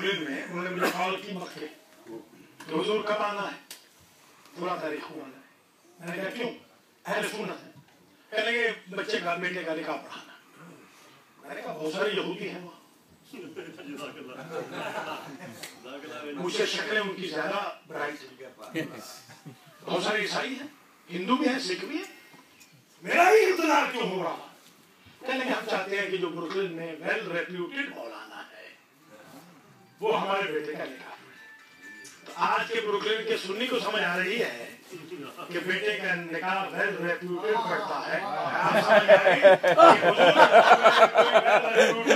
Brooklyn में उन्होंने मुझे कॉल की मक्के तो हुजूर कब आना है, पूरा तारीख को आना है। मैंने कहा क्यों, अहले सुन्नत है। कहने लगे बच्चे का बेटे का निकाह पढ़ाना। मैंने कहा बहुत सारे यहूदी हैं वहाँ, मुझसे शक्लें उनकी ज्यादा ब्राइट, बहुत सारे ईसाई हैं, हिंदू भी हैं, सिख भी हैं, मेरा ही इंतजार क्यों हो रहा। कहने लगे हम चाहते हैं कि जो ब्रुकलिन में वेल रेप्यूटेड मौलाना है वो हमारे बेटे का निकाह। तो आज के ब्रुकलिन के सुन्नी को समझ आ रही है कि बेटे का निकाह वेल रेप्यूटेड पड़ता है। आप समझ आएंगे कि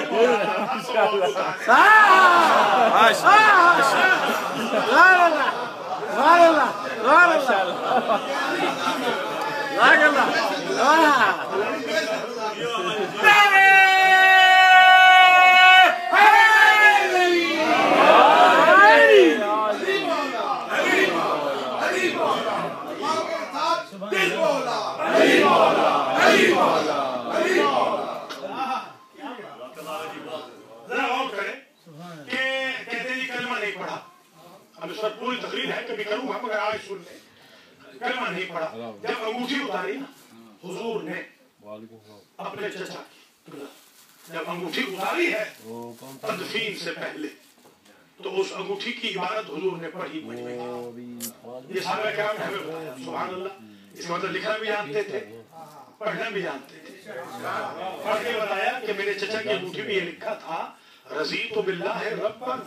पूरी तकरीर है, कभी करूंगा मगर आज सुन ले। कलमा नहीं पढ़ा, जब अंगूठी उतारी ना हुजूर ने अपने चचा की, जब अंगूठी उतारी है तदफीन से पहले, तो उस अंगूठी की इबारत हुजूर ने पढ़ी। ये साहबा किराम ने हमें बताया, सुभान अल्लाह। इसका मतलब लिखना भी जानते थे, पढ़ना भी जानते थे। पढ़ के बताया कि मेरे चचा की अंगूठी में ये लिखा था, रज़ीतु बिल्लाहि रब्बन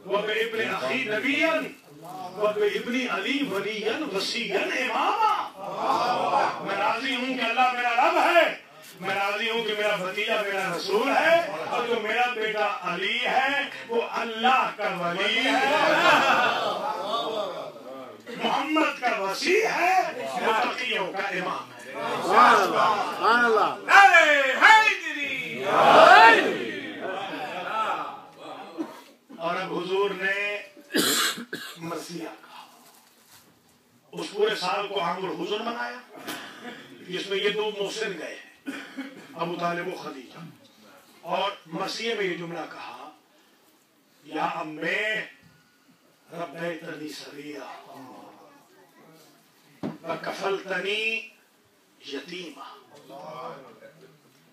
व बिइब्नि अखी नबिय्यन व बिइब्नि अली वलिय्यन वसीय्यन इमामा। मैं राजी हूँ कि अल्लाह मेरा रब है, मैं राजी हूँ कि मेरा भतीजा मेरा रसूल है, और जो मेरा बेटा अली है वो अल्लाह का वली है, मोहम्मद का वसी है, मुत्तकियों का इमाम है। और अब हुजूर ने मसीहा कहा, उस पूरे साल को आमुल हुजूर मनाया, जिसमें ये दो मोहसिन गए, अबू तालिब और खदीजा, और मसीह में ये जुमला कहा, या अम्मे रब्बैतनी सगीरा व कफलतनी यतीमा।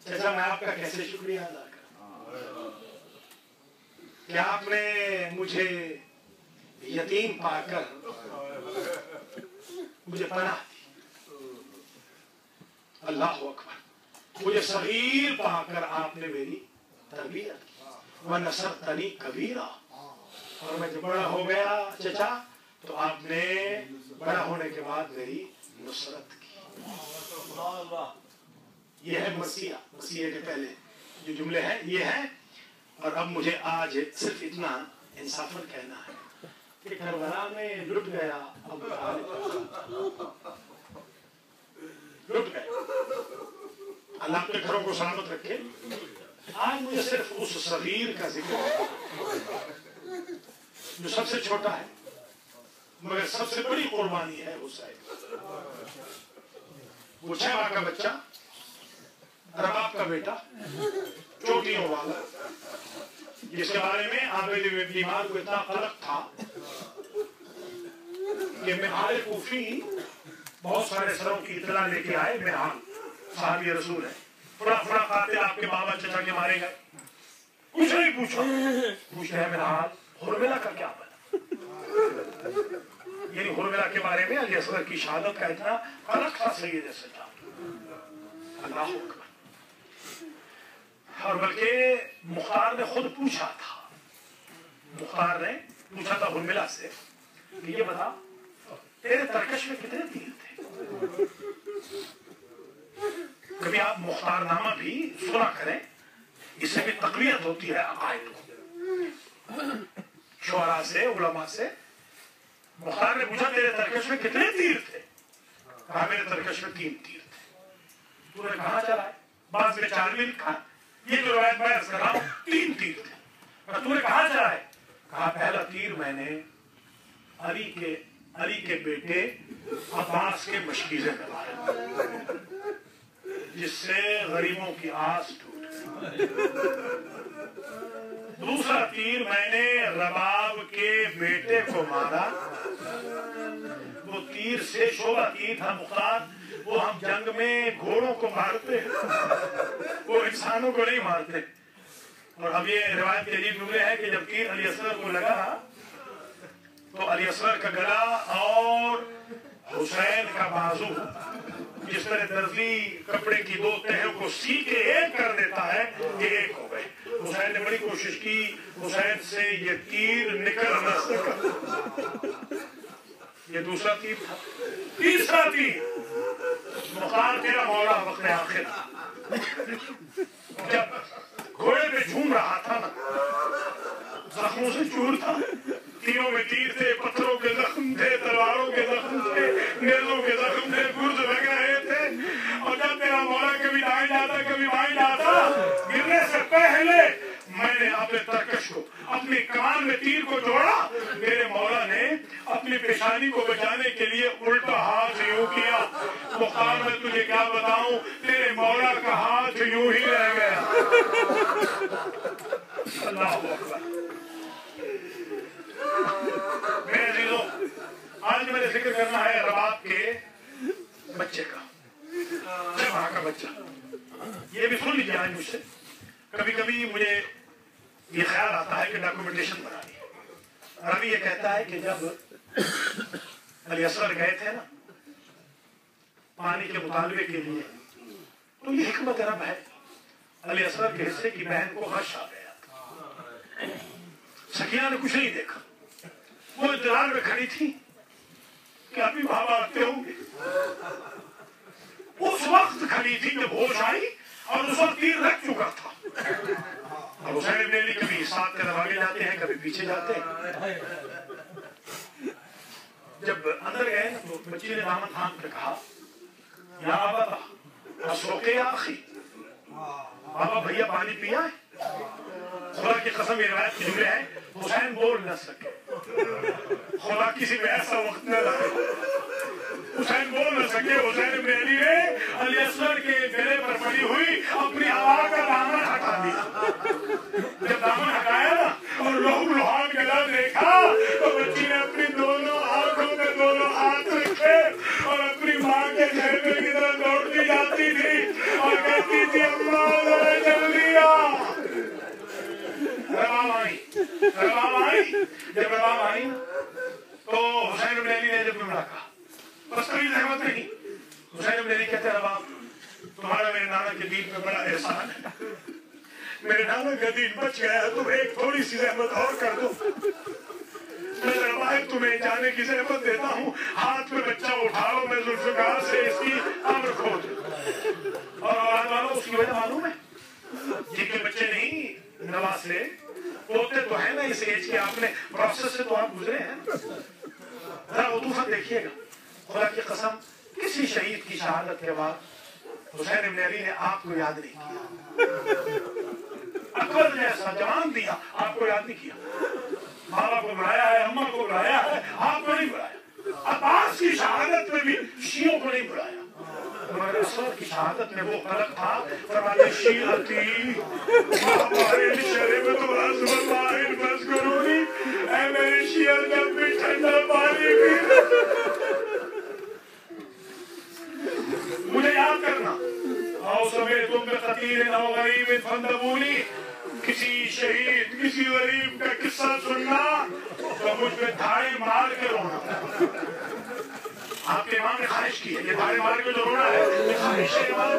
चाचा मैं आपका कैसे शुक्रिया अदा करूं कि आपने मुझे यतीम पाकर मुझे पनाह दी। अल्लाह अकबर। मुझे सगीर पाकर आपने मेरी तरबियत की। व नसरतनी कबीरा, और मैं जब बड़ा हो गया चचा तो आपने बड़ा होने के बाद मेरी नुसरत की। ये है मसीहा, मसीहे के पहले जो जुमले हैं ये हैं। और अब मुझे आज सिर्फ इतना इंसाफन कहना है कि करबला में लुट गया अबू तालिब, लुट गए। अल्लाह अपने घरों को सलामत रखे। आज मुझे सिर्फ उस सगीर का जिक्र है जो सबसे छोटा है मगर सबसे बड़ी कुर्बानी है हुसैन। वो 6 माह का बच्चा, रबाब का बेटा, चोटियों वाला, जिसके बारे में आबिद बीमार को इतना कलक था कि मिहाल कूफी बहुत सारे सरों की इतला लेके आए। मिहाल साहबी रसूल है, फड़ा फड़ा कातिल आपके बाबा चचा के मारे गए। कुछ नहीं पूछा, पूछते हैं मिहाल हुरमिला का क्या बना। यानी हुरमिला के बारे में अली असगर की शहादत का इतना कलक था सैयद सज्जाद। अल्लाह अकबर। और बल्कि मुख्तार ने खुद पूछा था, मुख्तार ने पूछा था हुरमिला से कि ये बता तेरे तरकश में कितने तीर थे। कभी आप मुख्तारनामा भी सुना करें, इससे भी तकवीयत होती है अकायद को। शुअरा से, उलमा से। मुख्तार ने पूछा तेरे तरकश में कितने तीर थे। कहा मेरे तरकश में 3 तीर थे। तूने कहा चला है, बाद में 4 भी लिखा, ये जो रवायत मैं अर्ज कर रहा हूं 3 तीर थे। तूने कहा चला है, कहा पहला तीर मैंने अली के बेटे अब्बास के मशकीज़े में मारा, जिससे गरीबों की आस टूट गई। दूसरा तीर मैंने रबाब के बेटे को मारा। वो तीर से शोभा तीर था मुख्तार, वो हम जंग में घोड़ों को मारते हैं, वो इंसानों को नहीं मारते। और अब ये रिवायत के अजीब जुमले हैं कि जब तीर अली असगर को लगा तो अली असगर का गला और हुसैन का बाजू जिस तरह दर्जी कपड़े की दो तहों को सी के एक कर देता है, ये एक हो गए। हुसैन ने बड़ी कोशिश की, हुसैन से ये तीर निकल न सका। ये दूसरा तीर था। तीसरा तीर मुख्तार तेरा मौला वक्त आखिर जब घोड़े पे झूम रहा था ना, जख्मों से चूर था, तीरों में तीर थे, पत्थरों के जख्म थे, तलवारों के जख्म थे, नेज़ों के जख्म थे, गुर्ज लग रहे थे। और जब तेरा मौला कभी दाएं जाता कभी बाएं जाता, गिरने से पहले मैंने अपने तरकश को, अपनी कमान में तीर को जोड़ा। मेरे मौला ने अपनी पेशानी को बचाने के लिए उल्टा हाथ यूं किया। मुख्तार मैं तुझे क्या बताऊं, तेरे मौला का हाथ यूं ही रह गया। अल्लाह अकबर। मेरे अजीजों, आज मैंने जिक्र करना है रबाब के बच्चे का, जमा का बच्चा। ये भी सुन लीजिए आज मुझसे। कभी कभी मुझे ये ख्याल आता है कि डॉक्यूमेंटेशन बनानी है। रवि ये कहता है कि जब अली असगर गए थे ना पानी के मुतालबे के लिए, तो ये हिकमत रब है, अली असगर के हिस्से की बहन को हर्ष आ गया। सकीना ने कुछ नहीं देखा, वो इंतजार में खड़ी थी कि अभी बाबा आते होंगे। उस वक्त खड़ी थी जब होश आई और उस वक्त तीर रख चुका था। और हुसैन इब्न अली कभी साथ कदम आगे जाते हैं, कभी पीछे जाते हैं। जब अंदर गए ना तो बच्ची ने दामन थाम के कहा, या बाबा असोके आखी, बाबा भैया पानी पिया है? खुदा की कसम ये रिवायत की जुमले हैं, हुसैन बोल न सके। खुदा किसी में ऐसा वक्त न लाए, हुसैन बोल न सके। हुसैन इब्न अली ने अली असगर के गले पर पड़ी हुई अपनी आवाज का दामन हटा दिया। जब दामन हटाया ना और लोग लुहान गला देखा तो बच्ची ने अपनी दोनों आंखों में दोनों हाथ रखे और अपनी माँ के चेहरे की तरफ दौड़ती जाती थी और कहती थी, अम्मा जरा जल्दी आ। रबाब आई, रबाब आई। जब रबाब आई तो हुसैन इब्न अली ने जब जुमला कहा, बस कोई जहमत नहीं। हुसैन इब्न अली कहते, रबाब तुम्हारा मेरे नाना के दीन में बड़ा एहसान है, मेरे नाना का दीन बच गया है, तुम एक थोड़ी सी जहमत और कर दो। मैं रबाब तुम्हें जाने की जहमत देता हूँ, हाथ में बच्चा उठा लो, मैं जुल्फकार से इसकी आमर खोद। और औलाद वालों उसकी वजह मालूम है, जिनके बच्चे नहीं नवासे पोते तो है ना इस एज के, आपने प्रोसेस से तो आप गुजरे हैं। जरा वो दूसरा देखिएगा, खुदा की कसम किसी शहीद की शहादत के बाद हुसैन इब्न अली ने आपको याद नहीं किया। अकबर जैसा जवान दिया, आपको याद नहीं किया। बाबा को बुलाया है, अम्मा को बुलाया है, आपको नहीं बुलाया। अब्बास की शहादत में भी शियों को नहीं बुलाया, मगर असगर की शहादत में वो फर्क था। फरमाते शीअती माहिल शरीफ तो अज़बर माहिल बस करूनी, ऐ मेरे शिया जब भी ठंडा पानी पी। मुझे याद करना, आओ सभी तुम में खतीर नौ गरीब फंदबूनी, किसी शहीद किसी गरीब का किस्सा सुनना तो मुझ पे धाड़े मार के रोना। आपके इमाम ने ख्वाहिश की है, ये धाड़े मार के जो रोना है ये ख्वाहिश है इमाम,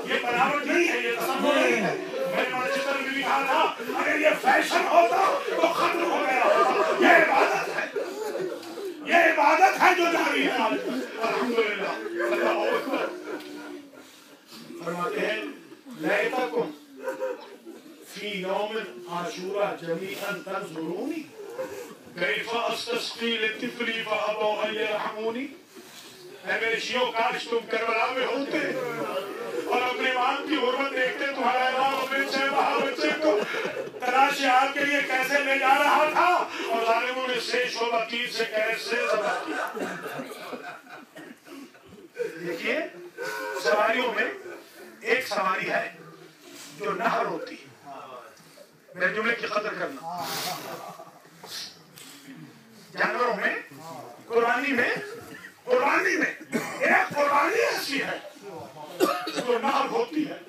ये बनावट नहीं है, ये तसव्वुर नहीं है। मैंने मानचेस्टर में भी कहा था, अगर ये फैशन होता तो खत्म हो गया होता। ये इबादत है, ये इबादत है जो जारी है आज। अल्हम्दुलिल्लाह, अल्लाहु अकबर। फरमाते हैं लैतकुम फी यौम आशूरा जमीअन तंजुरूनी कैफा अस्तस्की लितिफली फअबौ अन यरहमूनी। ऐ मेरे शियो, काश तुम करबला में होते और अपने इमाम की हुर्मत देखते। तुम्हारा इमाम अपने 6 माह बच्चे को तलाशी आपके लिए कैसे ले जा रहा था और जालिमों ने से शोभा तीर से कैसे ज़ब्ह किया। देखिए सवारियों में एक सवारी है जो नहर होती है। मेरे जुमले की कदर करना। जानवरों में कुर्बानी में एक कुर्बानी ऐसी है जो नाल होती है,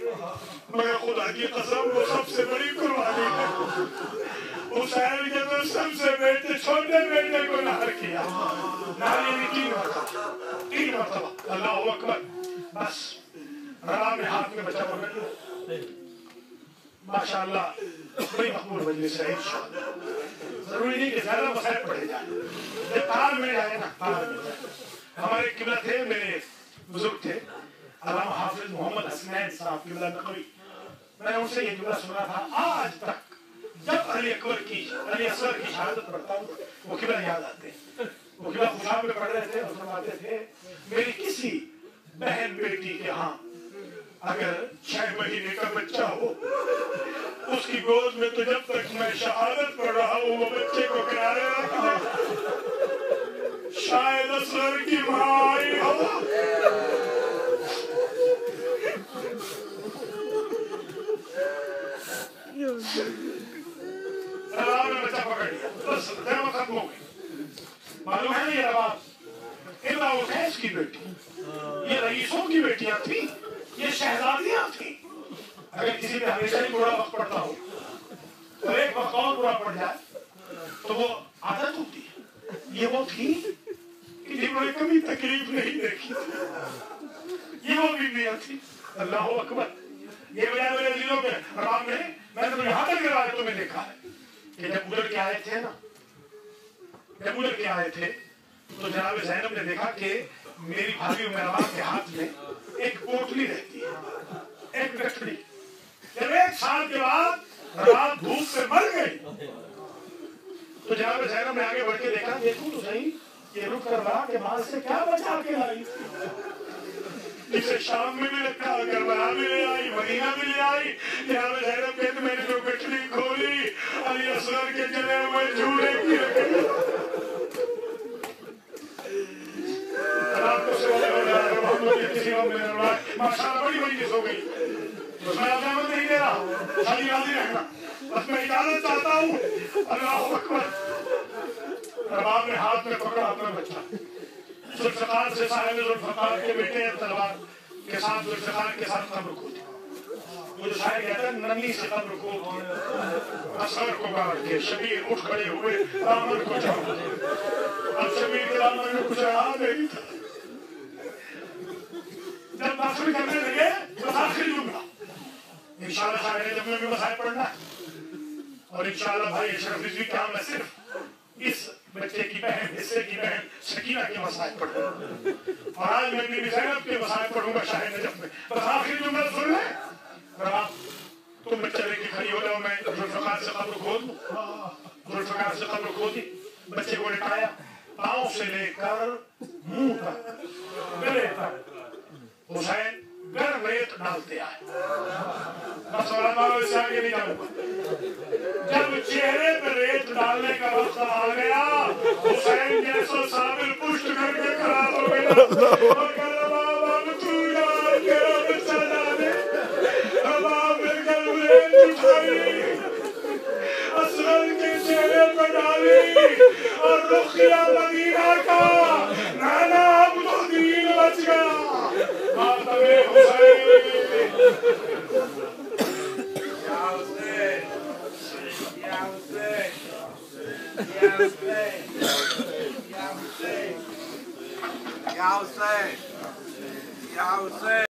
मगर खुदा की कसम वो सबसे बड़ी कुर्बानी है। हुसैन के तो सबसे छोटे बेटे को नार किया, नार यानी 3 मरतबा। अल्लाह अकबर। बस रवा में हाथ में बचा पकड़ लिया। माशाअल्लाह बड़ी मकबूल मजलिस है। जरूरी नहीं कि ज्यादा मसाइल पढ़े जाए, जब तार में जाए ना, तार में जाए। हमारे किबला थे, मेरे बुजुर्ग थे अल्लामा हाफिज मोहम्मद हसनैन साहब किबला नकवी। मैंने उनसे ये जुमला सुना था, आज तक जब अली असगर की शहादत पढ़ता हूँ वो किबला याद आते हैं। वो किबला खुशाब में पढ़ रहे थे और फरमाते थे, मेरी किसी बहन बेटी के यहाँ अगर 6 महीने का बच्चा हो, उसकी गोद में तो जब तक मैं शहादत पढ़ रहा हूँ वो बच्चे को किनारे रख दे, शायद असगर की माँ आई हो। बच्चा पकड़ लिया, बस जन्म खत्म हो गई। मालूम है ये रवाब इब्न उकैस की बेटी, ये रईसों की बेटियां थी, ये शहजादियां थी। अगर किसी पे हमेशा ही बुरा वक्त पड़ता हो तो एक वक्त और बुरा पड़ जाए तो वो आदत होती है। ये वो थी कि जिन्होंने कभी तकलीफ नहीं देखी थी, ये वो बीवियां थी। अल्लाह अकबर। ये वजह मेरे दिलों में रवाब में मैंने तो यहाँ तक रिवायत तुम्हें देखा है कि जब उधर के आए थे ना, जब उधर के आए थे तो जनाब ज़ैनब ने देखा कि मेरी भाभी मेहरबान के हाथ में एक पोटली रहती है, एक गठड़ी। जब 1 साल के बाद रात धूप से मर गई तो जनाब ज़ैनब ने आगे बढ़ के देखा, देखूं तो सही ये रुक कर रहा के बाद से क्या बचा के लाई, जिसे शाम में भी रखा, करबला भी ले आई, मदीना भी ले आई। जनाब ज़ैनब कहते मैंने जो गठड़ी खोली अली असगर के जले हुए चूल्हे की माशाअल्लाह बड़ी मजलिस हो गई। मैं अज़ामत नहीं दे रहा, खाली राजी रहना, बस मैं इजाजत चाहता हूँ। अल्लाह अकबर। रबाब ने हाथ में पकड़ा अपना बच्चा, जुल्फ़िकार से साहिब जुल्फ़िकार के बेटे तलवार के साथ जुल्फ़िकार के साथ कब्र खोदी। वो जो शायर कहता है नन्ही से कब्र खोद के असगर को काट के शबीर उठ खड़े हुए दामन को चढ़ा। अब शबीर के दामन में कुछ रहा नहीं था। जब दाखिल करने लगे तो आखिरी जुमला इंशाअल्लाह शायद जब में भी मसाइल पढ़ना और इंशाअल्लाह भाई अशरफ रिजवी क्या मैं सिर्फ इस बच्चे की बहन, हिस्से की बहन सकीना के मसाइल पढ़ूंगा और आज मैं बीबी ज़ैनब के मसाइल पढ़ूंगा शायद नजफ में। बस आखिरी जुमला सुन ले, तुम बच्चे लेके खड़ी हो जाओ, मैं जुल्फ़िकार से कब्र खोद दूं। जुल्फ़िकार से कब्र खोदी, बच्चे को लिटाया, पाँव से लेकर मुंह तक गले तक हुसैन गर्म रेत डालते आए। बस इससे आगे नहीं जाऊंगा। जब चेहरे पर रेत डालने का वक्त आ गया, हुसैन जैसा साबिर पुष्ट करके खड़ा हो गया और कह रहा बाबा तू यार मेरा बच्चा डाले। बाबा ने गर्म रेत उठाई, असगर के चेहरे पर डाली और रुख किया मदीना का। नाना अब तो दीन बच गया। Ya Hussein.